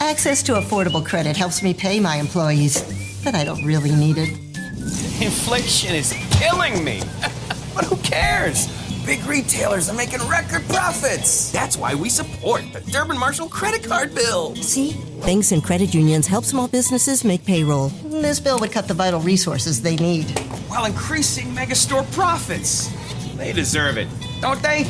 Access to affordable credit helps me pay my employees, but I don't really need it. Inflation is killing me. But who cares? Big retailers are making record profits. That's why we support the Durbin Marshall credit card bill. See? Banks and credit unions help small businesses make payroll. This bill would cut the vital resources they need, while increasing megastore profits. They deserve it, don't they?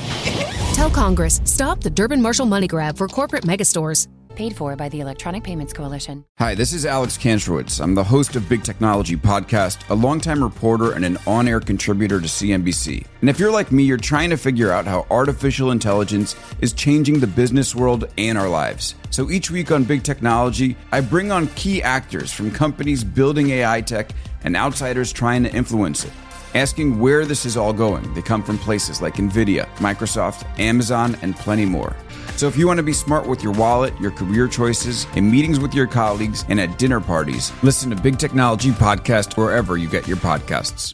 Tell Congress, stop the Durbin Marshall money grab for corporate megastores. Paid for by the Electronic Payments Coalition. Hi, this is Alex Kantrowitz. I'm the host of Big Technology Podcast, a longtime reporter and an on-air contributor to CNBC. And if you're like me, you're trying to figure out how artificial intelligence is changing the business world and our lives. So each week on Big Technology, I bring on key actors from companies building AI tech and outsiders trying to influence it, asking where this is all going. They come from places like NVIDIA, Microsoft, Amazon, and plenty more. So if you want to be smart with your wallet, your career choices, in meetings with your colleagues, and at dinner parties, listen to Big Technology Podcast wherever you get your podcasts.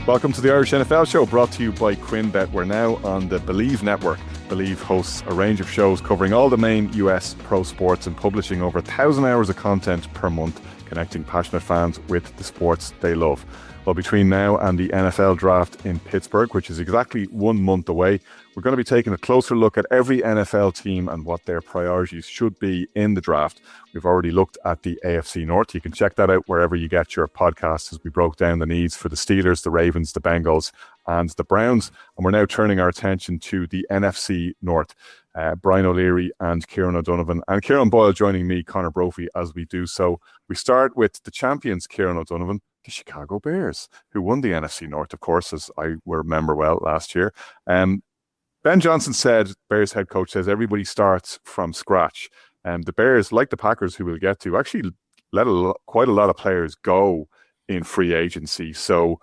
Welcome to the Irish NFL Show, brought to you by QuinnBet. We're now on the Believe Network. Believe hosts a range of shows covering all the main US pro sports and publishing over 1,000 hours of content per month, connecting passionate fans with the sports they love. Well, between now and the NFL draft in Pittsburgh, which is exactly 1 month away, we're going to be taking a closer look at every NFL team and what their priorities should be in the draft. We've already looked at the AFC North. You can check that out wherever you get your podcasts, as we broke down the needs for the Steelers, the Ravens, the Bengals, and the Browns. And we're now turning our attention to the NFC North. Brian O'Leary and Kieran O'Donovan, and Kieran Boyle joining me, Conor Brophy, as we do so. We start with the champions, Kieran O'Donovan, the Chicago Bears, who won the NFC North, of course, as I remember well last year. Ben Johnson said, Bears head coach says, everybody starts from scratch. The Bears, like the Packers, who we'll get to, actually let quite a lot of players go in free agency. So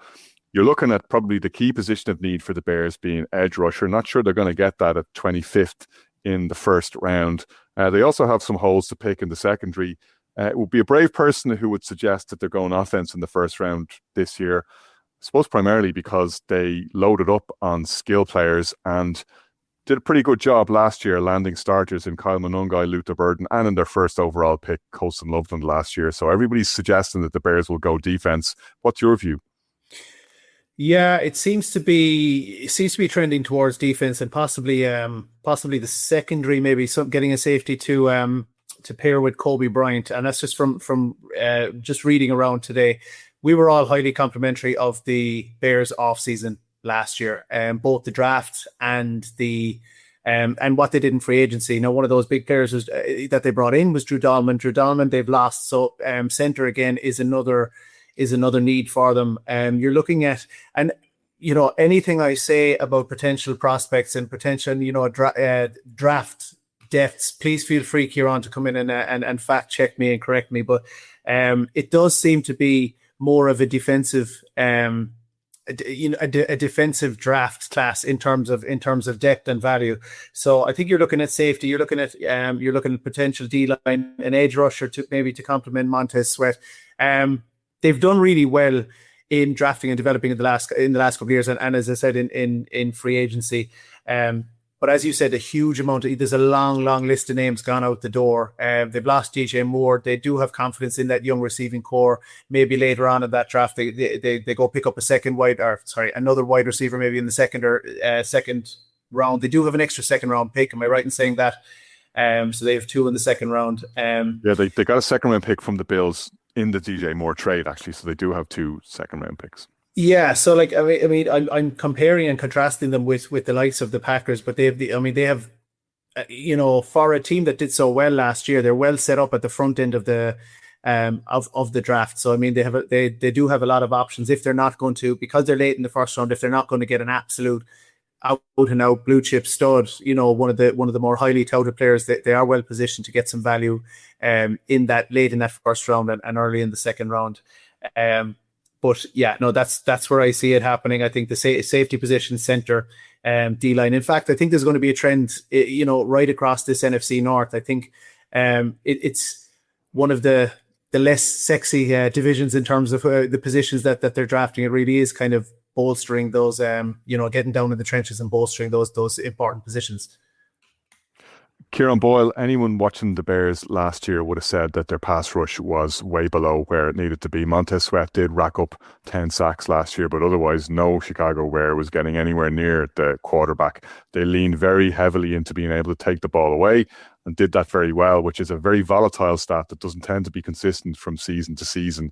you're looking at probably the key position of need for the Bears being edge rusher. Not sure they're going to get that at 25th in the first round. They also have some holes to pick in the secondary. It would be a brave person who would suggest that they're going offense in the first round this year. I suppose primarily because they loaded up on skill players and did a pretty good job last year landing starters in Kyle Monungai, Luther Burden, and in their first overall pick, Colston Loveland last year. So everybody's suggesting that the Bears will go defense. What's your view? Yeah, it seems to be trending towards defense, and possibly the secondary, maybe getting a safety to pair with Kobe Bryant. And that's just from just reading around today. We were all highly complimentary of the Bears offseason last year, both the draft and and what they did in free agency. Now, one of those big players that they brought in was Drew Dalman. Drew Dalman they've lost, so center again is another need for them. You're looking at, and anything I say about potential prospects and potential draft depths, please feel free, Ciaran, to come in and fact check me and correct me. But it does seem to be more of a defensive, a defensive draft class in terms of depth and value. So I think you're looking at safety. You're looking at potential D line, an edge rusher to complement Montez Sweat. They've done really well in drafting and developing in the last couple of years, and as I said in free agency. But as you said, there's a long list of names gone out the door. They've lost DJ Moore. They do have confidence in that young receiving core. Maybe later on in that draft, they go pick up another wide receiver, maybe in the second round. They do have an extra second round pick. Am I right in saying that? So they have 2 in the second round. Yeah, they got a second round pick from the Bills in the DJ Moore trade, actually. So they do have 2 second round picks. Yeah, so I'm comparing and contrasting them with the likes of the Packers, but they have for a team that did so well last year, they're well set up at the front end of the of the draft. So they do have a lot of options if they're not going to, because they're late in the first round, if they're not going to get an absolute out and out blue chip stud, one of the more highly touted players, they are well positioned to get some value in that late in that first round and early in the second round. But yeah, no, that's where I see it happening. I think the safety position, center, D-line. In fact, I think there's going to be a trend, right across this NFC North. I think it's one of the less sexy divisions in terms of the positions that they're drafting. It really is kind of bolstering those, getting down in the trenches and bolstering those important positions. Kieran, Boyle, anyone watching the Bears last year would have said that their pass rush was way below where it needed to be. Montez Sweat did rack up 10 sacks last year, but otherwise no Chicago Bear was getting anywhere near the quarterback. They leaned very heavily into being able to take the ball away and did that very well, which is a very volatile stat that doesn't tend to be consistent from season to season.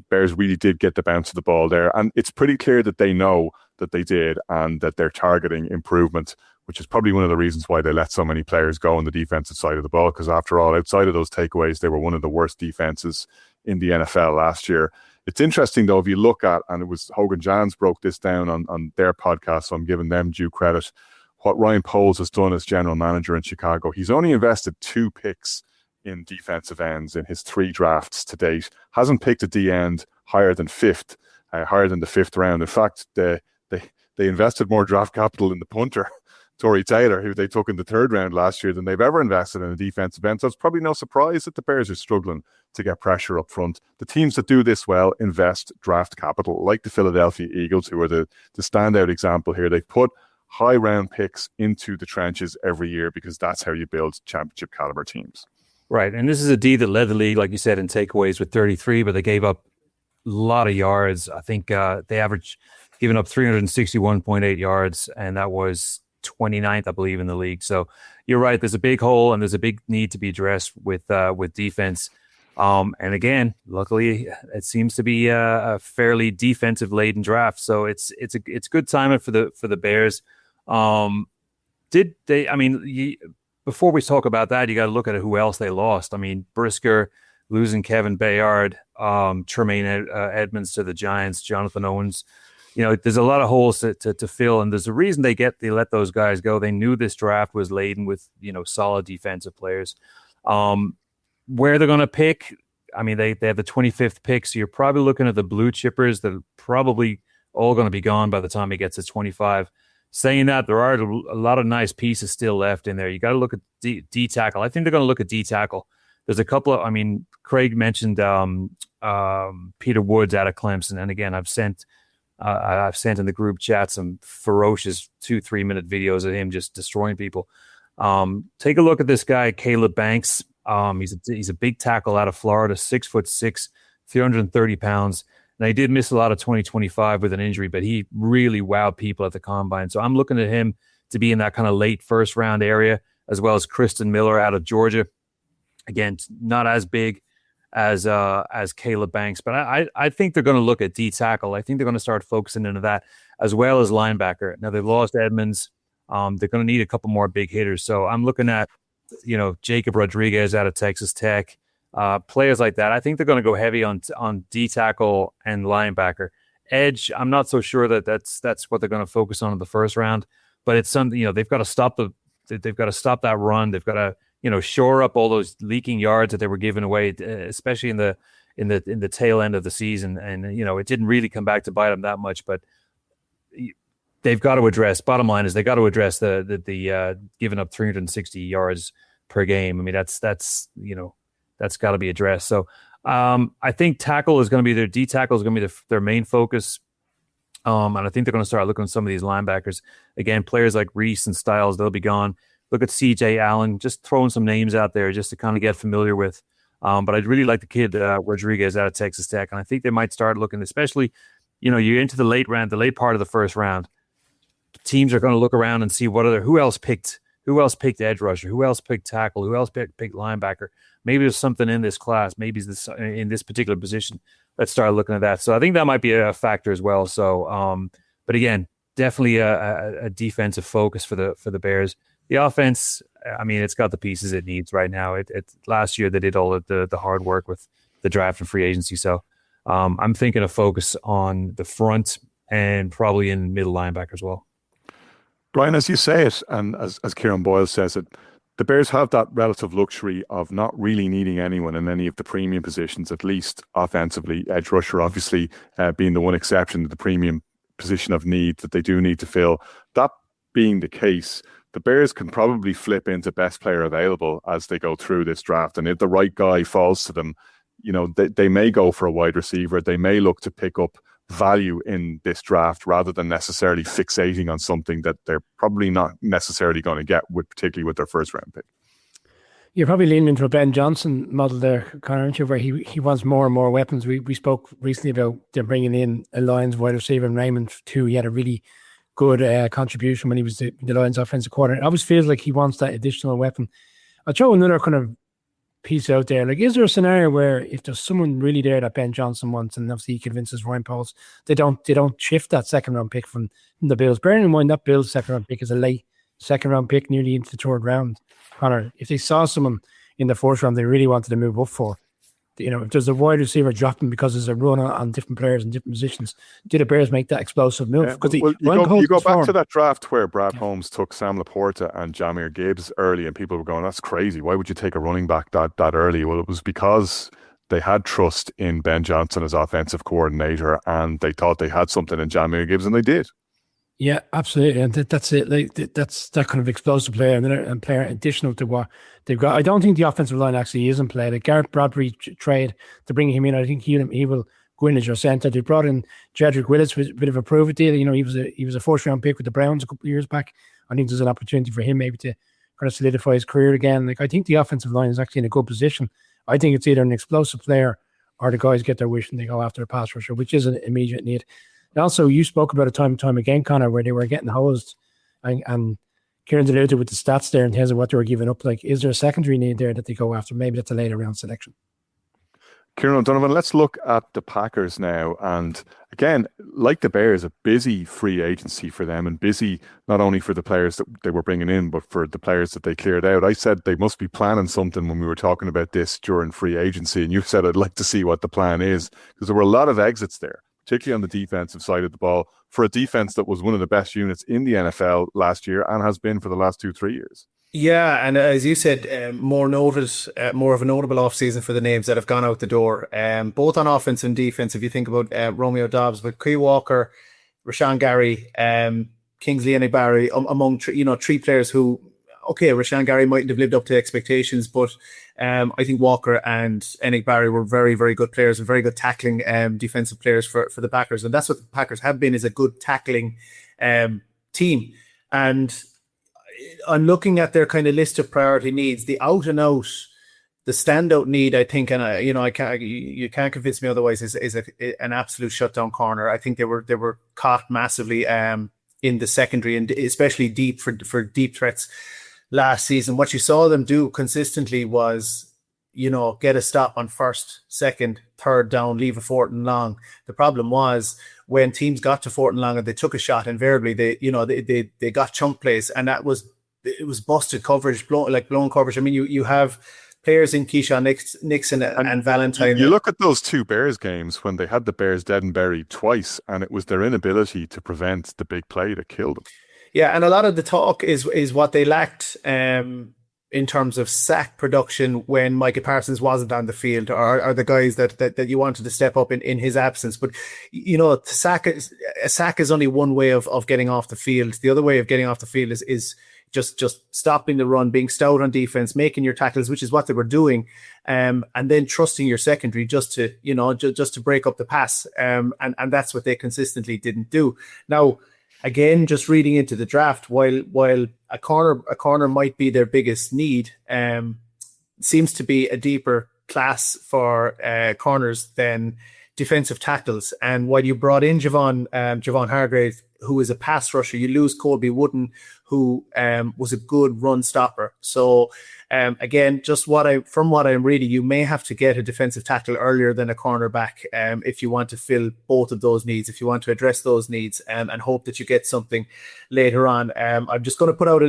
Bears really did get the bounce of the ball there, and it's pretty clear that they know that they did and that they're targeting improvement, which is probably one of the reasons why they let so many players go on the defensive side of the ball, because after all, outside of those takeaways, they were one of the worst defenses in the NFL last year. It's interesting, though, if you look at, and it was Hogan Jans broke this down on their podcast, so I'm giving them due credit, what Ryan Poles has done as general manager in Chicago. He's only invested 2 picks in defensive ends in his 3 drafts to date. Hasn't picked a D end higher than the 5th round. In fact, they invested more draft capital in the punter, Torrey Taylor, who they took in the 3rd round last year, than they've ever invested in a defensive end. So it's probably no surprise that the Bears are struggling to get pressure up front. The teams that do this well invest draft capital, like the Philadelphia Eagles, who are the standout example here. They've put high round picks into the trenches every year because that's how you build championship caliber teams. Right. And this is a D that led the league, like you said, in takeaways with 33, but they gave up a lot of yards. I think they averaged giving up 361.8 yards, and that was 29th, I believe, in the league. So you're right. There's a big hole and there's a big need to be addressed with defense. And again, luckily, it seems to be a fairly defensive laden draft. So it's good timing for the Bears. Did they? I mean, before we talk about that, you got to look at who else they lost. I mean, Brisker losing Kevin Bayard, Tremaine Edmonds to the Giants, Jonathan Owens. There's a lot of holes to fill, and there's a reason they let those guys go. They knew this draft was laden with solid defensive players. Where they're going to pick, I mean, they have the 25th pick, so you're probably looking at the blue chippers that are probably all going to be gone by the time it gets to 25. Saying that, there are a lot of nice pieces still left in there. You got to look at D tackle. I think they're going to look at D tackle. There's a couple of, I mean, Craig mentioned Peter Woods out of Clemson, and again, I've sent in the group chat some ferocious 2-3 minute videos of him just destroying people. Take a look at this guy, Caleb Banks. He's a big tackle out of Florida, 6'6", 330 pounds. Now, he did miss a lot of 2025 with an injury, but he really wowed people at the combine. So I'm looking at him to be in that kind of late first round area, as well as Kristen Miller out of Georgia. Again, not as big as Caleb Banks, but I think they're going to look at D tackle. I think they're going to start focusing into that, as well as linebacker. Now, they've lost Edmonds. They're going to need a couple more big hitters. So I'm looking at, Jacob Rodriguez out of Texas Tech, players like that. I think they're going to go heavy on D tackle and linebacker. Edge, I'm not so sure that's what they're going to focus on in the first round, but it's something, they've got to stop that run. They've got to, shore up all those leaking yards that they were giving away, especially in the tail end of the season. And, it didn't really come back to bite them that much, but they've got to address, bottom line is they got to address the giving up 360 yards per game. I mean, that's got to be addressed. So I think tackle is going to be their D tackle is going to be their main focus. And I think they're going to start looking at some of these linebackers. Again, players like Reese and Styles, they'll be gone. Look at CJ Allen, just throwing some names out there just to kind of get familiar with. But I'd really like the kid Rodriguez out of Texas Tech. And I think they might start looking, especially, you're into the late part of the first round. Teams are going to look around and see who else picked edge rusher, who else picked tackle, who else picked linebacker. Maybe there's something in this class, maybe it's in this particular position. Let's start looking at that. So I think that might be a factor as well. So, but again, definitely a defensive focus for the Bears. The offense, I mean, it's got the pieces it needs right now. Last year they did all of the hard work with the draft and free agency. So I'm thinking a focus on the front and probably in middle linebacker as well. Brian, as you say it, and as Kieran Boyle says it, the Bears have that relative luxury of not really needing anyone in any of the premium positions, at least offensively. Edge rusher, obviously, being the one exception to the premium position of need that they do need to fill. That being the case, the Bears can probably flip into best player available as they go through this draft. And if the right guy falls to them, they may go for a wide receiver. They may look to pick up value in this draft rather than necessarily fixating on something that they're probably not necessarily going to get, particularly with their first round pick. You're probably leaning into a Ben Johnson model there, Conor, aren't you, where he wants more and more weapons. We spoke recently about them bringing in a Lions wide receiver and Raymond too. He had a really good contribution when he was the Lions offensive coordinator. It always feels like he wants that additional weapon. I'll throw another kind of piece out there. Like, is there a scenario where if there's someone really there that Ben Johnson wants, and obviously he convinces Ryan Pauls, they don't shift that second round pick from the Bills? Bearing in mind that Bills second round pick is a late second round pick, nearly into the third round. Conor, if they saw someone in the fourth round they really wanted to move up for, if there's a wide receiver dropping because there's a run on different players in different positions, do the Bears make that explosive move? You go back to that draft where Brad Holmes took Sam Laporta and Jahmyr Gibbs early, and people were going, that's crazy. Why would you take a running back that early? Well, it was because they had trust in Ben Johnson as offensive coordinator, and they thought they had something in Jahmyr Gibbs, and they did. Yeah, absolutely, and that's it. Like, that's that kind of explosive player and player additional to what they've got. I don't think the offensive line actually is in play. The Garrett Bradbury trade to bring him in, I think he will go in as your centre. They brought in Jedrick Willis with a bit of a prove it deal. He was a first round pick with the Browns a couple of years back. I think there's an opportunity for him maybe to kind of solidify his career again. Like, I think the offensive line is actually in a good position. I think it's either an explosive player or the guys get their wish and they go after a pass rusher, which is an immediate need. And also, you spoke about it time and time again, Conor, where they were getting hosed, and Kieran's alluded with the stats there in terms of what they were giving up. Like, is there a secondary need there that they go after? Maybe that's a later round selection. Kieran O'Donovan, let's look at the Packers now. And again, like the Bears, a busy free agency for them, and busy not only for the players that they were bringing in, but for the players that they cleared out. I said they must be planning something when we were talking about this during free agency, and you said I'd like to see what the plan is, because there were a lot of exits there, particularly on the defensive side of the ball, for a defense that was one of the best units in the NFL last year and has been for the last 2-3 years. Yeah, and as you said, more of a notable offseason for the names that have gone out the door, both on offense and defense. If you think about Romeo Dobbs, but Key Walker, Rashawn Gary, Kingsley Enagbare, among three players who, Rashawn Gary mightn't have lived up to expectations, but I think Walker and Enagbare were very, very good players and very good tackling defensive players for the Packers. And that's what the Packers have been, is a good tackling team. And I'm looking at their kind of list of priority needs, the out and out, the standout need, I think, and you can't convince me otherwise, is an absolute shutdown corner. I think they were caught massively in the secondary, and especially deep for deep threats last season. What you saw them do consistently was, get a stop on first, second, third down, leave a fourth and long. The problem was when teams got to fourth and long and they took a shot, invariably they got chunk plays, and it was busted coverage, blown coverage. I mean, you have players in Keyshawn Nixon and Valentine. You look at those two Bears games when they had the Bears dead and buried twice, and it was their inability to prevent the big play that killed them. Yeah, and a lot of the talk is what they lacked in terms of sack production when Micah Parsons wasn't on the field, or the guys that you wanted to step up in his absence. But a sack is only one way of getting off the field. The other way of getting off the field is just stopping the run, being stout on defense, making your tackles, which is what they were doing, and then trusting your secondary just to break up the pass. And that's what they consistently didn't do. Now, again, just reading into the draft, while a corner might be their biggest need, seems to be a deeper class for corners than defensive tackles. And while you brought in Javon Hargrave, who is a pass rusher, you lose Colby Wooden, who was a good run stopper. So again, from what I'm reading, you may have to get a defensive tackle earlier than a cornerback if you want to fill both of those needs, if you want to address those needs, and hope that you get something later on. I'm just going to put out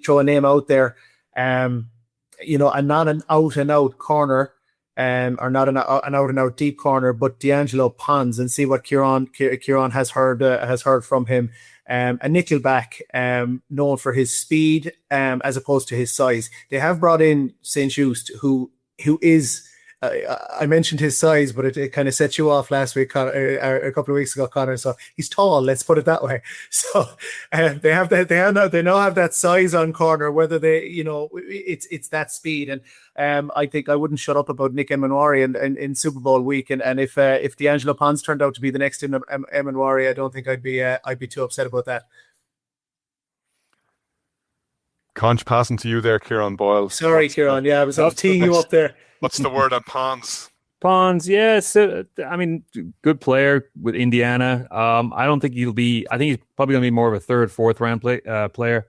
throw a name out there, and not an out and out corner, or not an out and out deep corner, but D'Angelo Pons, and see what Ciaran has heard from him. A nickelback, known for his speed as opposed to his size. They have brought in Saint-Just, who is I mentioned his size, but it kind of set you off last week, Conor, a couple of weeks ago, Conor. So he's tall. Let's put it that way. So they have that. They now have that size on corner. Whether it's that speed, and I think I wouldn't shut up about Nick Emanwari in Super Bowl week. And if D'Angelo Pons turned out to be the next Emanwari, I don't think I'd be too upset about that. Conch, passing to you there, Ciaran Boyle. Sorry, Ciaran. Yeah, I was teeing you up there. What's the word on Pons? Pons, yes. I mean, good player with Indiana. I don't think I think he's probably going to be more of a third, fourth round player.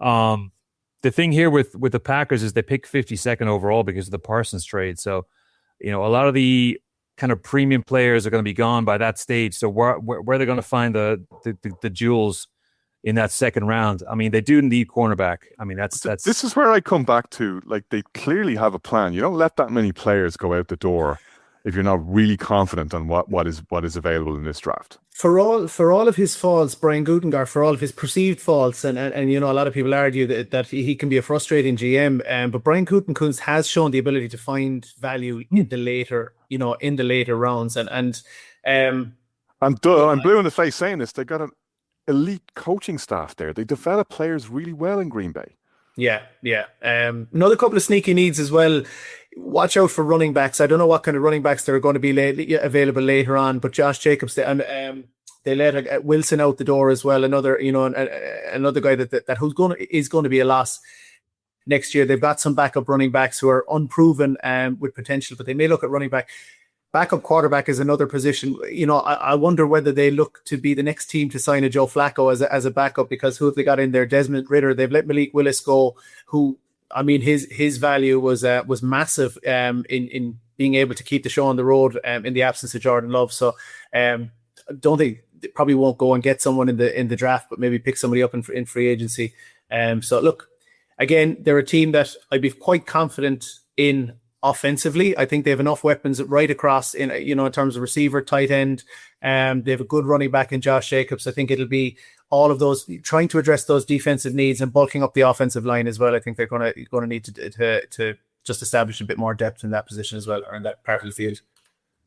The thing here with the Packers is they pick 52nd overall because of the Parsons trade. So, a lot of the kind of premium players are going to be gone by that stage. So where are they going to find the jewels in that second round? I mean, they do need cornerback. I mean, that's this is where I come back to, like, they clearly have a plan. You don't let that many players go out the door if you're not really confident on what is available in this draft. For all of his faults, Brian Gutenkar, for all of his perceived faults, and a lot of people argue that he can be a frustrating GM, but Brian Gutekunst has shown the ability to find value in the later rounds, and I'm blue in the face saying this. They got an elite coaching staff there. They develop players really well in Green Bay. Yeah. Another couple of sneaky needs as well. Watch out for running backs. I don't know what kind of running backs that are going to be available later on, but Josh Jacobs, they let Wilson out the door as well. Another guy that is going to be a loss next year. They've got some backup running backs who are unproven with potential, but they may look at running back. Backup quarterback is another position. I wonder whether they look to be the next team to sign a Joe Flacco as a backup, because who have they got in there? Desmond Ridder. They've let Malik Willis go, who, I mean, his value was massive in being able to keep the show on the road in the absence of Jordan Love. So don't think they probably won't go and get someone in the draft, but maybe pick somebody up in free agency. So look, again, they're a team that I'd be quite confident in. Offensively, I think they have enough weapons right across in terms of receiver, tight end. They have a good running back in Josh Jacobs. I think it'll be all of those, trying to address those defensive needs and bulking up the offensive line as well. I think they're going to need to just establish a bit more depth in that position as well, or in that part of the field.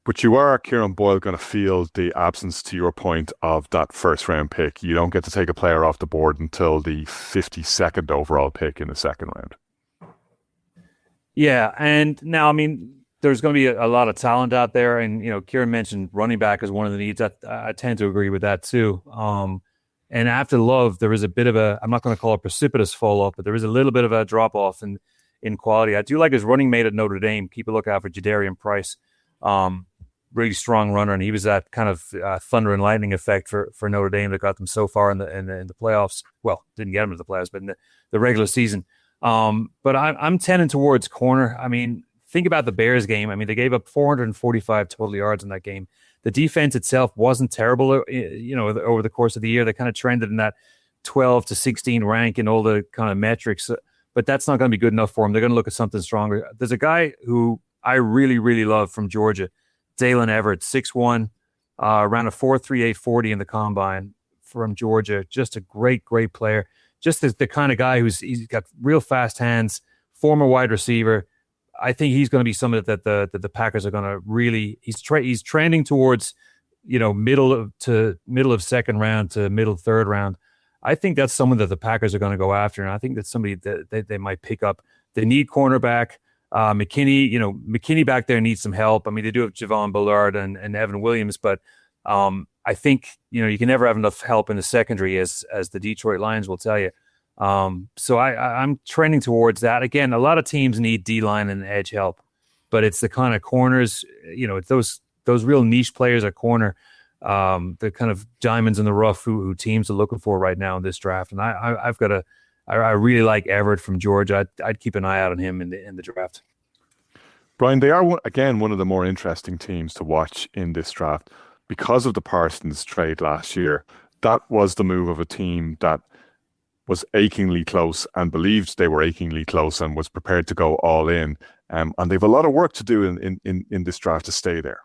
But you are, Ciaran Boyle, going to feel the absence, to your point, of that first round pick. You don't get to take a player off the board until the 52nd overall pick in the second round. Yeah, and now, I mean, there's going to be a lot of talent out there, and Kieran mentioned running back as one of the needs. I tend to agree with that too. And after Love, there is a bit of I'm not going to call it precipitous fall off, but there is a little bit of a drop off in quality. I do like his running mate at Notre Dame. Keep a lookout for Jadarian Price, really strong runner, and he was that kind of thunder and lightning effect for Notre Dame that got them so far in the playoffs. Well, didn't get them to the playoffs, but in the regular season. But I'm tending towards corner. I mean, think about the Bears game. I mean, they gave up 445 total yards in that game. The defense itself wasn't terrible, over the course of the year. They kind of trended in that 12 to 16 rank in all the kind of metrics, but that's not going to be good enough for them. They're going to look at something stronger. There's a guy who I really, really love from Georgia, Dalen Everett, 6'1", ran a 4.38 40 in the combine from Georgia. Just a great, great player. Just the kind of guy he's got real fast hands, former wide receiver. I think he's going to be somebody that the Packers are going to really. He's trending towards, middle of second round to middle third round. I think that's someone that the Packers are going to go after, and I think that's somebody that they might pick up. They need cornerback. McKinney back there needs some help. I mean, they do have Javon Bullard and Evan Williams, but I think, you can never have enough help in the secondary, as the Detroit Lions will tell you. So I'm trending towards that. Again, a lot of teams need D-line and edge help, but it's the kind of corners, it's those real niche players at corner, the kind of diamonds in the rough who teams are looking for right now in this draft. And I really like Everett from Georgia. I'd keep an eye out on him in the draft. Brian, they are, again, one of the more interesting teams to watch in this draft. Because of the Parsons trade last year, that was the move of a team that was achingly close and believed they were achingly close and was prepared to go all in. And they've a lot of work to do in this draft to stay there.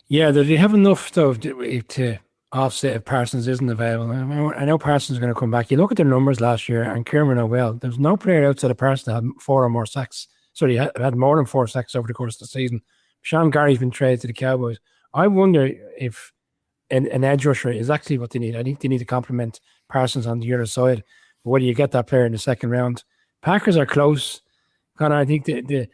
Yeah, they have enough, though, to offset if Parsons isn't available. I know Parsons is going to come back. You look at their numbers last year, and Kieran know well, there's no player outside of Parsons that had 4 or more sacks Sorry, had more than 4 sacks over the course of the season. Sean Gary's been traded to the Cowboys. I wonder if an edge rusher is actually what they need. I think they need to complement Parsons on the other side. But whether you get that player in the second round, Packers are close. Conor, I think the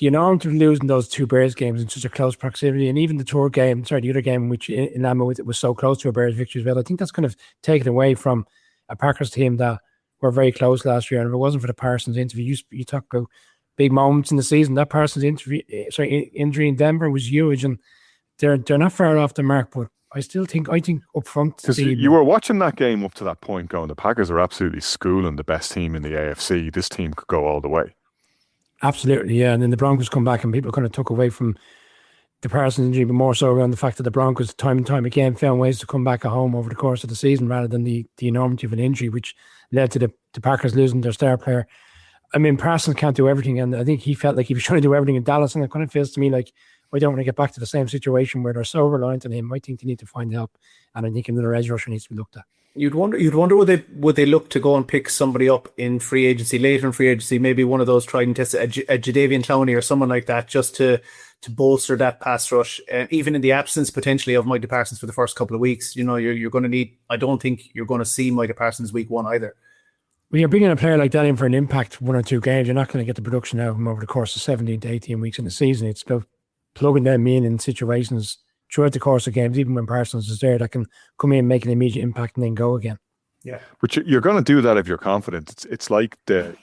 enormity of losing those 2 Bears games in such a close proximity, and even the the other game, which in Lambeau was so close to a Bears victory as well, I think that's kind of taken away from a Packers team that were very close last year. And if it wasn't for the Parsons interview, you talk about big moments in the season. That Parsons injury in Denver was huge, and they're not far off the mark. But I think up front, because you were watching that game up to that point, going, the Packers are absolutely schooling the best team in the AFC. This team could go all the way. Absolutely, yeah. And then the Broncos come back, and people kind of took away from the Parsons injury, but more so around the fact that the Broncos time and time again found ways to come back at home over the course of the season, rather than the enormity of an injury, which led to the Packers losing their star player. I mean, Parsons can't do everything, and I think he felt like he was trying to do everything in Dallas, and it kind of feels to me like I don't want to get back to the same situation where they're so reliant on him. I think they need to find help, and I think another edge rusher needs to be looked at. You'd wonder would they look to go and pick somebody up in free agency, later in free agency, maybe one of those tried and tested, a Jadeveon Clowney or someone like that, just to bolster that pass rush, even in the absence potentially of Micah Parsons for the first couple of weeks. You're going to need. I don't think you're going to see Micah Parsons week 1 either. When you're bringing a player like that in for an impact 1 or 2 games, you're not going to get the production out of him over the course of 17 to 18 weeks in the season. It's about plugging them in situations throughout the course of games, even when Parsons is there, that can come in, make an immediate impact, and then go again. Yeah, but you're going to do that if you're confident. It's like the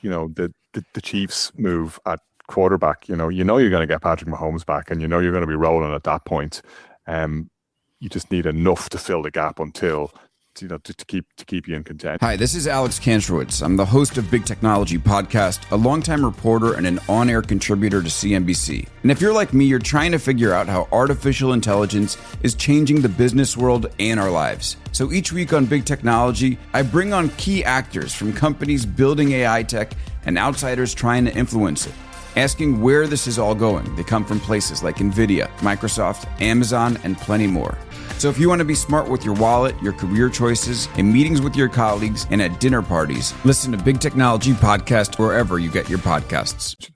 Chiefs move at quarterback. You know you're going to get Patrick Mahomes back, and you're going to be rolling at that point. You just need enough to fill the gap until to keep you in contention. Hi, this is Alex Kantrowitz. I'm the host of Big Technology Podcast, a longtime reporter and an on-air contributor to CNBC. And if you're like me, you're trying to figure out how artificial intelligence is changing the business world and our lives. So each week on Big Technology, I bring on key actors from companies building AI tech and outsiders trying to influence it, asking where this is all going. They come from places like NVIDIA, Microsoft, Amazon, and plenty more. So if you want to be smart with your wallet, your career choices, in meetings with your colleagues, and at dinner parties, listen to Big Technology Podcast wherever you get your podcasts.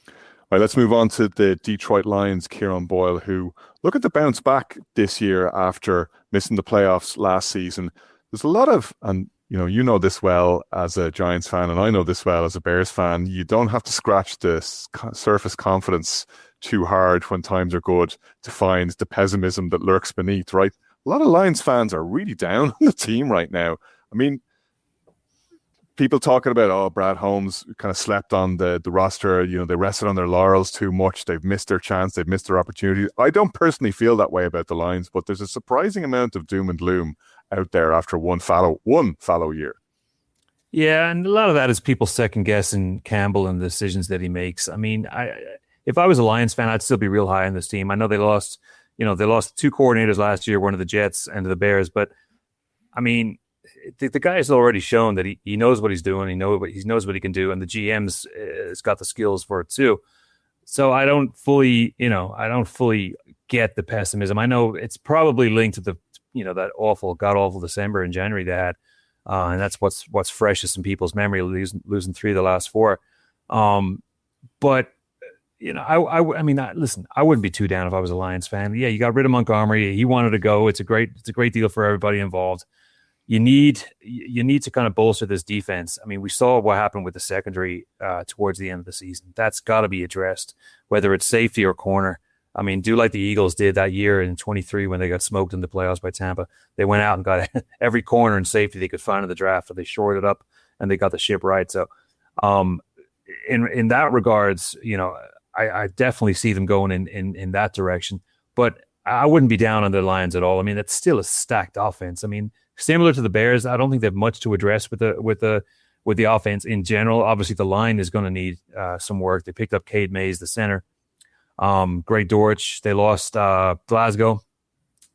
All right, let's move on to the Detroit Lions, Kieran Boyle, who look at the bounce back this year after missing the playoffs last season. There's a lot of, and you know this well as a Giants fan, and I know this well as a Bears fan, you don't have to scratch the surface confidence too hard when times are good to find the pessimism that lurks beneath, right? A lot of Lions fans are really down on the team right now. I mean, people talking about, Brad Holmes kind of slept on the roster, they rested on their laurels too much, they've missed their chance, they've missed their opportunity. I don't personally feel that way about the Lions, but there's a surprising amount of doom and gloom out there after one fallow year. Yeah, and a lot of that is people second guessing Campbell and the decisions that he makes. I mean, if I was a Lions fan, I'd still be real high on this team. I know they lost 2 coordinators last year, one of the Jets and the Bears, but I mean, the guy has already shown that he knows what he's doing. He knows what he can do, and the GM's has got the skills for it too. So I don't fully get the pessimism. I know it's probably linked to the that god awful December and January they had, and that's what's freshest in people's memory, losing 3 of the last 4. But I mean, listen, I wouldn't be too down if I was a Lions fan. Yeah, you got rid of Montgomery. He wanted to go. It's a great deal for everybody involved. You need to kind of bolster this defense. I mean, we saw what happened with the secondary towards the end of the season. That's got to be addressed, whether it's safety or corner. I mean, do like the Eagles did that year in 23 when they got smoked in the playoffs by Tampa. They went out and got every corner and safety they could find in the draft, and they shored it up and they got the ship right. So, in that regards, I definitely see them going in that direction. But I wouldn't be down on the Lions at all. I mean, it's still a stacked offense. I mean, similar to the Bears, I don't think they have much to address with the offense in general. Obviously, the line is going to need some work. They picked up Cade Mays, the center. Great Dortch. They lost Glasgow,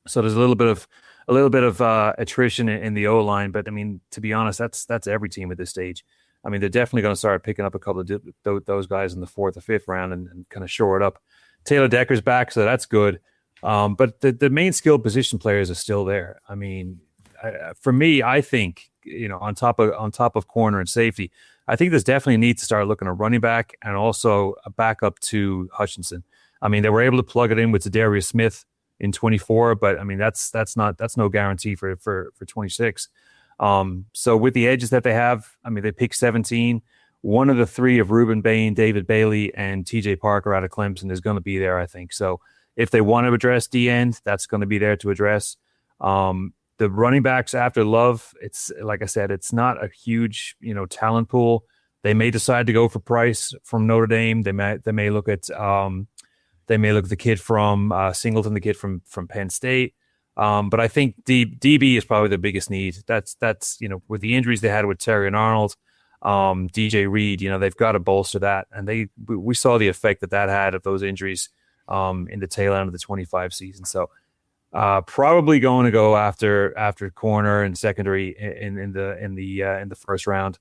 so there's a little bit of attrition in the O line. But I mean, to be honest, that's every team at this stage. I mean, they're definitely going to start picking up a couple of those guys in the 4th or 5th round and kind of shore it up. Taylor Decker's back, so that's good. But the main skilled position players are still there. I mean, for me, I think on top of corner and safety. I think there's definitely a need to start looking at running back and also a backup to Hutchinson. I mean, they were able to plug it in with Zadarius Smith in 24, but I mean that's no guarantee for 26. So with the edges that they have, I mean, they picked 17. One of the three of Reuben Bain, David Bailey, and TJ Parker out of Clemson is going to be there, I think. So if they want to address D-end, that's going to be there to address. The running backs after Love, it's like I said, it's not a huge, talent pool. They may decide to go for Price from Notre Dame. They may look at the kid from Singleton, the kid from Penn State. But I think DB is probably the biggest need. That's with the injuries they had with Terry and Arnold, DJ Reed, they've got to bolster that. And we saw the effect that had of those injuries in the tail end of the 25 season. So probably going to go after corner and secondary in the first round.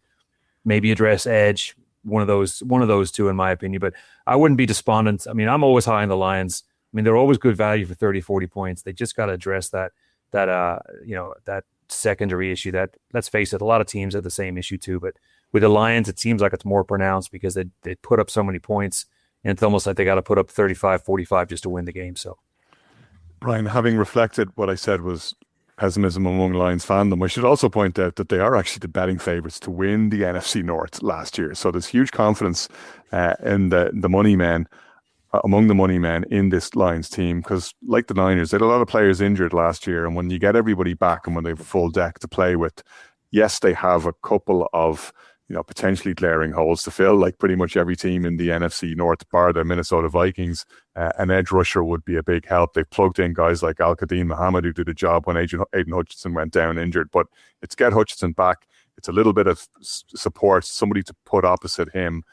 Maybe address edge, one of those two in my opinion. But I wouldn't be despondent. I mean, I'm always high on the Lions. I mean, they're always good value for 30, 40 points. They just got to address that secondary issue. That, let's face it, a lot of teams have the same issue too. But with the Lions, it seems like it's more pronounced because they put up so many points, and it's almost like they got to put up 35, 45 just to win the game. So, Brian, having reflected what I said was pessimism among Lions fandom, I should also point out that they are actually the betting favourites to win the NFC North last year. So there's huge confidence in the money men, among the money men in this Lions team, because like the Niners, they had a lot of players injured last year, and when you get everybody back and when they have a full deck to play with, yes, they have a couple of potentially glaring holes to fill, like pretty much every team in the NFC North, bar the Minnesota Vikings. An edge rusher would be a big help. They've plugged in guys like Al-Qadim Muhammad, who did a job when Aiden Hutchinson went down injured. But it's get Hutchinson back. It's a little bit of support, somebody to put opposite him,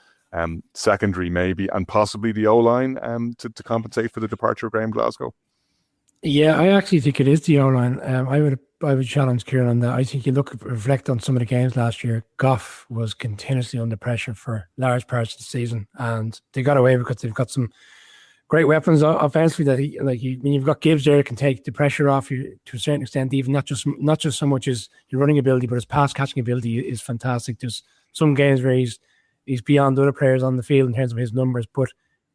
secondary maybe, and possibly the O-line to compensate for the departure of Graham Glasgow. Yeah, I actually think it is the O-line. I would challenge Kieran on that. I think you reflect on some of the games last year. Goff was continuously under pressure for large parts of the season, and they got away because they've got some great weapons offensively. When you've got Gibbs there, can take the pressure off you to a certain extent. Even not just so much as your running ability, but his pass catching ability is fantastic. There's some games where he's beyond other players on the field in terms of his numbers. But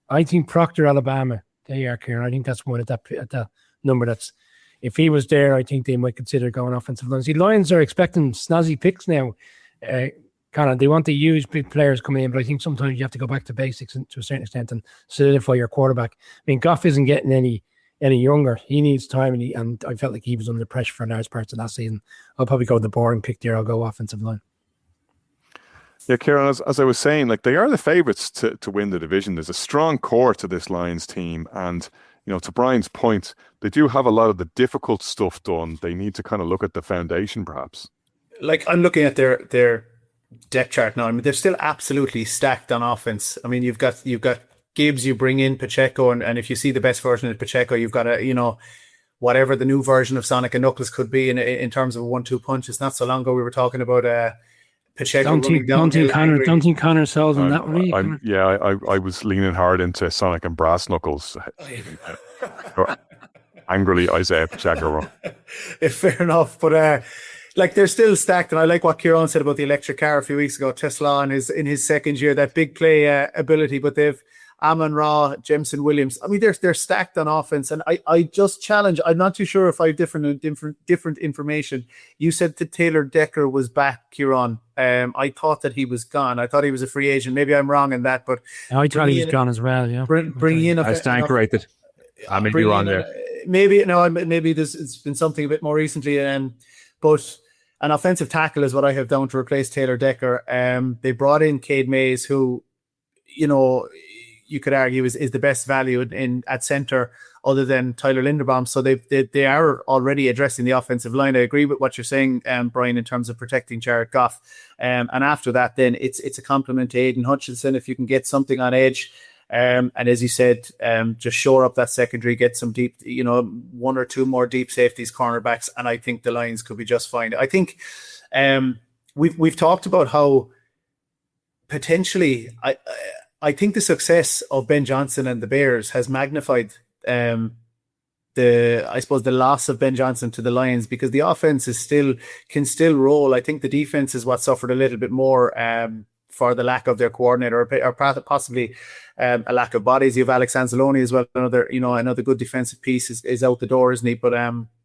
I think Proctor, Alabama, they are, Kieran. I think that's one at that number. That's, if he was there, I think they might consider going offensive line. See, Lions are expecting snazzy picks now. They want to use big players coming in, but I think sometimes you have to go back to basics to a certain extent and solidify your quarterback. I mean, Goff isn't getting any younger. He needs time, and I felt like he was under pressure for large parts of last season. I'll probably go with the boring pick there. I'll go offensive line. Yeah, Ciaran, as I was saying, they are the favourites to win the division. There's a strong core to this Lions team, and to Brian's point, they do have a lot of the difficult stuff done. They need to kind of look at the foundation, perhaps. Like, I'm looking at their depth chart now. I mean, they're still absolutely stacked on offense. I mean, you've got Gibbs, you bring in Pacheco, and if you see the best version of Pacheco, you've got whatever the new version of Sonic and Knuckles could be in terms of a 1-2 punch. It's not so long ago we were talking about Pacheco. Don't think Connor sells on that one. I was leaning hard into Sonic and Brass Knuckles. Angrily, Isaiah Pacheco. Fair enough, but they're still stacked, and I like what Ciaran said about the electric car a few weeks ago. Tesla in his second year, that big play ability, but they've Amon-Ra, Jameson Williams. I mean, they're stacked on offense, and I just challenge. I'm not too sure if I have different information. You said that Taylor Decker was back, Ciaran. I thought that he was gone. I thought he was a free agent. Maybe I'm wrong in that, but I thought he was gone as well. Yeah, bring in. I stand corrected. I may be wrong there. Maybe it's been something a bit more recently. But an offensive tackle is what I have down to replace Taylor Decker. They brought in Cade Mays, who, you could argue is the best value at center other than Tyler Linderbaum. So they are already addressing the offensive line. I agree with what you're saying, Brian, in terms of protecting Jared Goff. And after that, then it's a compliment to Aiden Hutchinson if you can get something on edge. And as you said, just shore up that secondary, get some deep, one or two more deep safeties, cornerbacks, and I think the Lions could be just fine. I think we've talked about how potentially I think the success of Ben Johnson and the Bears has magnified I suppose the loss of Ben Johnson to the Lions, because the offense can still roll. I think the defense is what suffered a little bit more for the lack of their coordinator, or possibly a lack of bodies. You have Alex Anzalone as well. Another good defensive piece is out the door, isn't he? But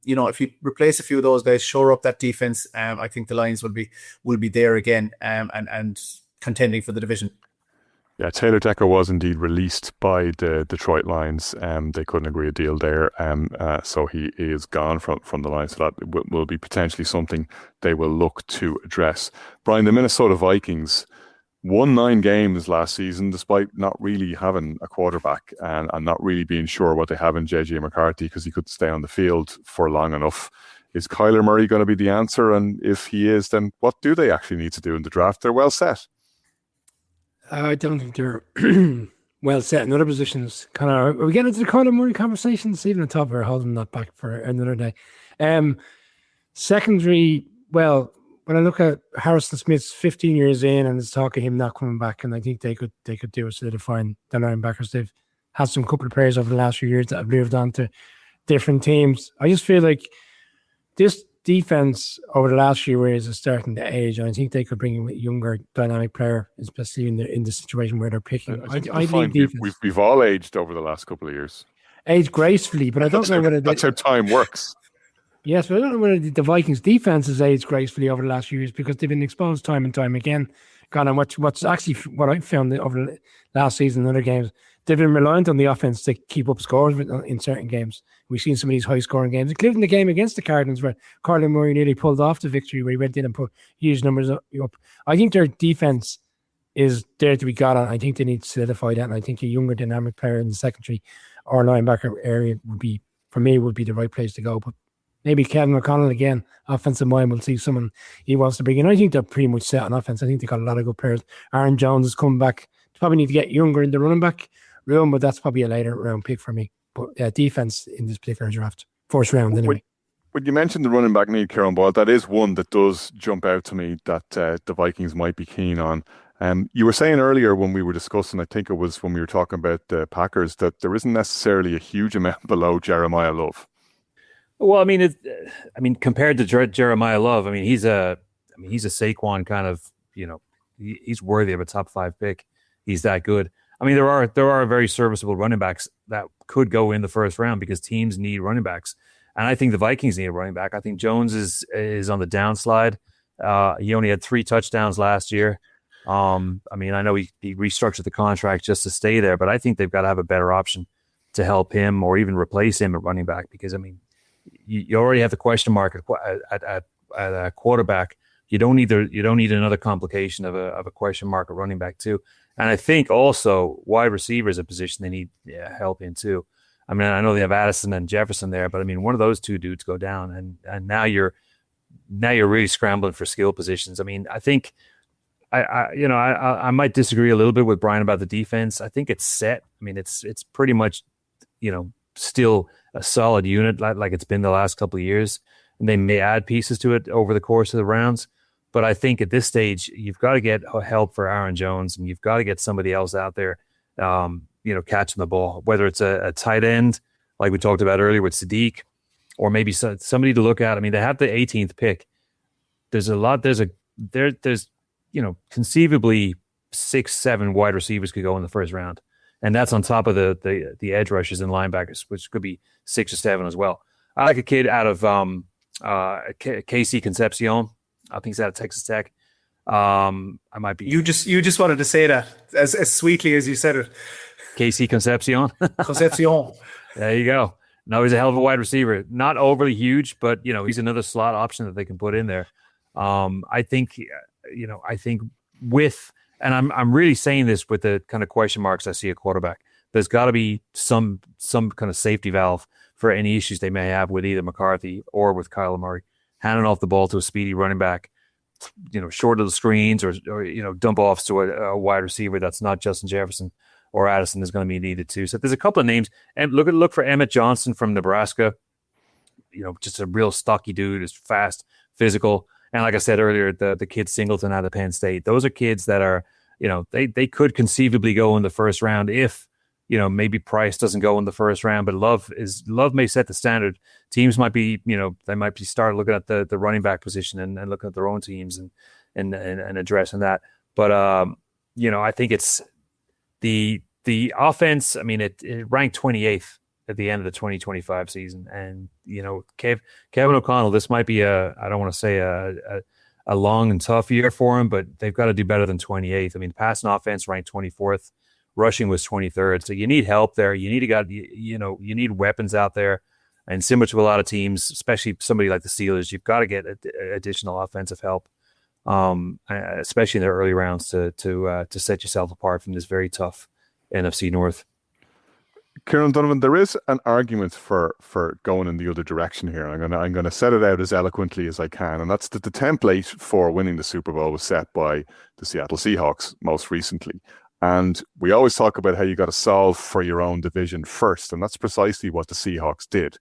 if you replace a few of those guys, shore up that defense, I think the Lions will be there again and contending for the division. Yeah, Taylor Decker was indeed released by the Detroit Lions. They couldn't agree a deal there, so he is gone from the Lions. So that will be potentially something they will look to address. Brian, the Minnesota Vikings won 9 games last season despite not really having a quarterback and not really being sure what they have in JJ McCarthy, because he couldn't stay on the field for long enough. Is Kyler Murray going to be the answer? And if he is, then what do they actually need to do in the draft? They're well set. I don't think they're well set in other positions. Are we getting into the Kyler Murray conversations? Even on top, we're holding that back for another day. Secondary, well, when I look at Harrison Smith's 15 years in and there's talk of him not coming back, and I think they could do it solidifying the linebackers. They've had some couple of players over the last few years that have moved on to different teams. I just feel like this defense over the last few years is starting to age. I think they could bring in a younger, dynamic player, especially in the situation where they're picking. We've all aged over the last couple of years. Aged gracefully, but I don't know whether that's how time works. Yes, but I don't know whether the Vikings defense has aged gracefully over the last few years, because they've been exposed time and time again. What's actually what I found over the last season and other games, they've been reliant on the offense to keep up scores in certain games. We've seen some of these high-scoring games, including the game against the Cardinals where Kyler Murray nearly pulled off the victory, where he went in and put huge numbers up. I think their defense is there to be got on. I think they need to solidify that, and I think a younger, dynamic player in the secondary or linebacker area would be the right place to go. But maybe Kevin McConnell again, offensive mind, will see someone he wants to bring in. I think they're pretty much set on offense. I think they got a lot of good players. Aaron Jones is coming back. They probably need to get younger in the running back room, but that's probably a later round pick for me. But defense in this particular draft, first round anyway. When you mentioned the running back need, Ciaran Boyle, that is one that does jump out to me that the Vikings might be keen on. You were saying earlier when we were discussing, I think it was when we were talking about the Packers, that there isn't necessarily a huge amount below Jeremiah Love. Well, compared to Jeremiah Love, he's a Saquon kind of, he's worthy of a top 5 pick. He's that good. There are very serviceable running backs that could go in the first round because teams need running backs. And I think the Vikings need a running back. I think Jones is on the downslide. He only had 3 touchdowns last year. I know he restructured the contract just to stay there, but I think they've got to have a better option to help him or even replace him at running back, because, you already have the question mark at quarterback. You don't need another complication of a question mark at running back too. And I think also wide receiver is a position they need help in too. I know they have Addison and Jefferson there, but one of those two dudes go down, and now you're really scrambling for skill positions. I think I might disagree a little bit with Brian about the defense. I think it's set. It's pretty much still a solid unit like it's been the last couple of years, and they may add pieces to it over the course of the rounds. But I think at this stage, you've got to get help for Aaron Jones, and you've got to get somebody else out there, catching the ball, whether it's a tight end, like we talked about earlier with Sadiq, or maybe somebody to look at. They have the 18th pick. There's conceivably 6-7 wide receivers could go in the first round. And that's on top of the edge rushers and linebackers, which could be 6 or 7 as well. I like a kid out of KC Concepcion. I think he's out of Texas Tech. I might be. You just wanted to say that as sweetly as you said it. KC Concepcion. Concepcion. There you go. No, he's a hell of a wide receiver. Not overly huge, but he's another slot option that they can put in there. I think with, and I'm really saying this with the kind of question marks I see at quarterback. There's got to be some kind of safety valve for any issues they may have with either McCarthy or with Kyler Murray. Handing off the ball to a speedy running back, short of the screens or dump offs to a wide receiver that's not Justin Jefferson or Addison is going to be needed too. So there's a couple of names, and look for Emmett Johnson from Nebraska. Just a real stocky dude, is fast, physical, and like I said earlier, the kid Singleton out of Penn State. Those are kids that are they could conceivably go in the first round if maybe Price doesn't go in the first round, but Love may set the standard. Teams might be, they might be start looking at the running back position and looking at their own teams and addressing that. But I think it's the offense. I mean, it ranked 28th at the end of the 2025 season, and Kevin O'Connell. This might be I don't want to say a long and tough year for him, but they've got to do better than 28th. I mean, passing offense ranked 24th, rushing was 23rd. So you need help there. You need weapons out there. And similar to a lot of teams, especially somebody like the Steelers, you've got to get additional offensive help, especially in the early rounds to set yourself apart from this very tough NFC North. Kieran Donovan, there is an argument for going in the other direction here. I'm gonna set it out as eloquently as I can, and that's that the template for winning the Super Bowl was set by the Seattle Seahawks most recently. And we always talk about how you got to solve for your own division first, and that's precisely what the Seahawks did.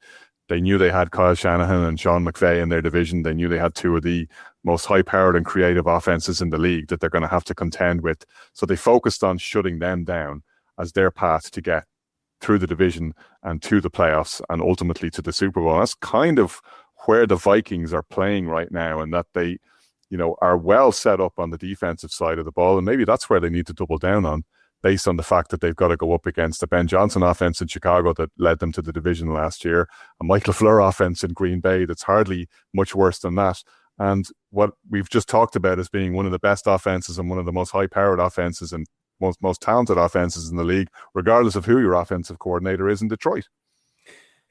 They knew they had Kyle Shanahan and Sean McVay in their division. They knew they had two of the most high-powered and creative offenses in the league that they're going to have to contend with. So they focused on shutting them down as their path to get through the division and to the playoffs and ultimately to the Super Bowl. And that's kind of where the Vikings are playing right now, and that they, are well set up on the defensive side of the ball. And maybe that's where they need to double down on, based on the fact that they've got to go up against the Ben Johnson offense in Chicago that led them to the division last year, a Mike LaFleur offense in Green Bay that's hardly much worse than that. And what we've just talked about as being one of the best offenses and one of the most high-powered offenses and most talented offenses in the league, regardless of who your offensive coordinator is in Detroit.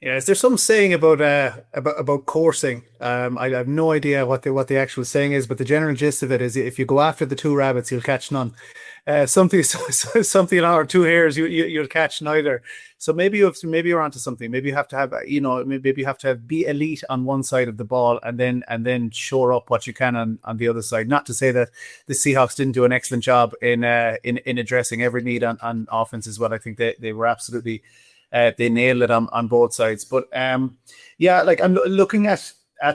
Yeah, is there some saying about coursing? I have no idea what the actual saying is, but the general gist of it is if you go after the two rabbits, you'll catch none. Something or two hares, you'll catch neither. So maybe you're onto something. Maybe you have to have be elite on one side of the ball and then shore up what you can on the other side. Not to say that the Seahawks didn't do an excellent job in addressing every need on offense as well. I think they were absolutely they nailed it on both sides. But I'm looking at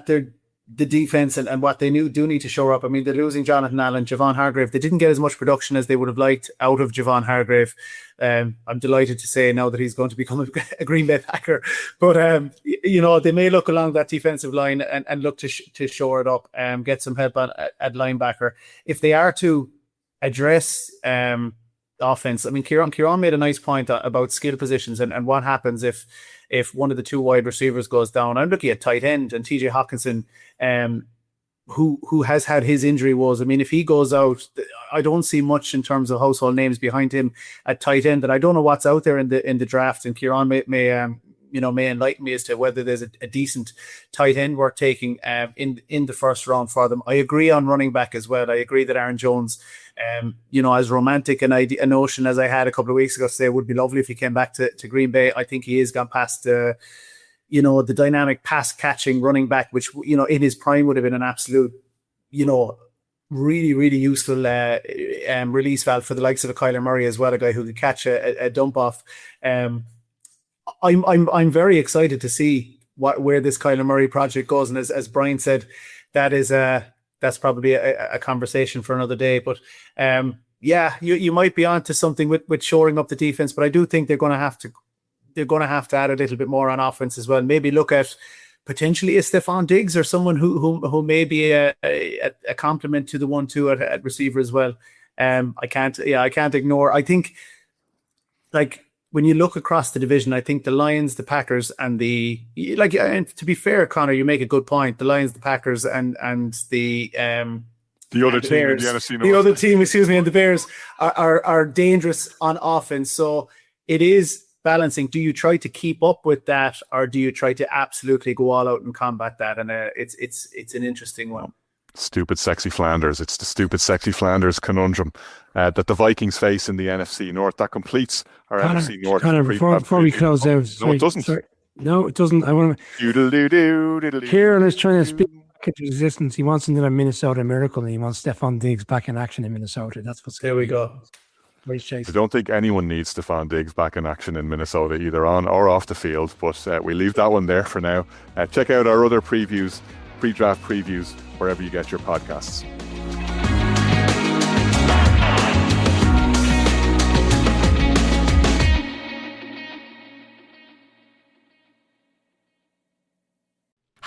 the defense and what they do need to shore up. I mean, they're losing Jonathan Allen, Javon Hargrave. They didn't get as much production as they would have liked out of Javon Hargrave. I'm delighted to say now that he's going to become a Green Bay Packer. But they may look along that defensive line and look to shore it up, get some help at linebacker if they are to address offense. I mean, Ciaran made a nice point about skill positions and what happens if one of the two wide receivers goes down. I'm looking at tight end and TJ Hawkinson, who has had his injury woes. I mean, if he goes out, I don't see much in terms of household names behind him at tight end, and I don't know what's out there in the draft. And Ciaran may enlighten me as to whether there's a decent tight end worth taking in the first round for them. I agree on running back as well. I agree that Aaron Jones, as romantic a notion as I had a couple of weeks ago to say it would be lovely if he came back to Green Bay. I think he has gone past the dynamic pass catching running back, which, in his prime would have been an absolute, really, really useful release valve for the likes of a Kyler Murray as well, a guy who could catch a dump off. I'm very excited to see where this Kyler Murray project goes, and as Brian said, that's probably a conversation for another day. But you might be onto something with shoring up the defense, but I do think they're going to have to add a little bit more on offense as well. Maybe look at potentially a Stephon Diggs or someone who may be a complement to the 1-2 at receiver as well. I can't ignore. I think, like, when you look across the division, I think the Lions, the Packers, and and to be fair, Conor, you make a good point. The Lions, the Packers, and the other team in the NFC North. The other team, and the Bears are dangerous on offense. So it is balancing. Do you try to keep up with that, or do you try to absolutely go all out and combat that? And it's an interesting one. Stupid sexy Flanders. It's the stupid sexy Flanders conundrum that the Vikings face in the NFC North. That completes our NFC North. Connor, before we close out, no, it doesn't. Sorry. No, it doesn't. I want to. Kieran is trying to speak into existence. He wants another Minnesota miracle, and he wants Stephon Diggs back in action in Minnesota. That's what's. There we go. I don't think anyone needs Stephon Diggs back in action in Minnesota, either on or off the field. But we leave that one there for now. Check out our other previews, pre-draft previews, wherever you get your podcasts.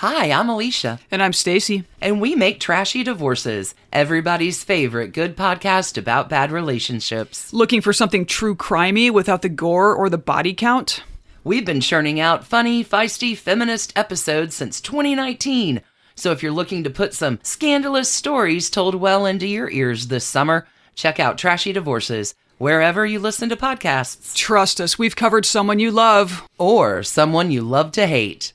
Hi, I'm Alicia. And I'm Stacy. And we make Trashy Divorces, everybody's favorite good podcast about bad relationships. Looking for something true crimey without the gore or the body count? We've been churning out funny, feisty, feminist episodes since 2019. So if you're looking to put some scandalous stories told well into your ears this summer, check out Trashy Divorces, wherever you listen to podcasts. Trust us, we've covered someone you love. Or someone you love to hate.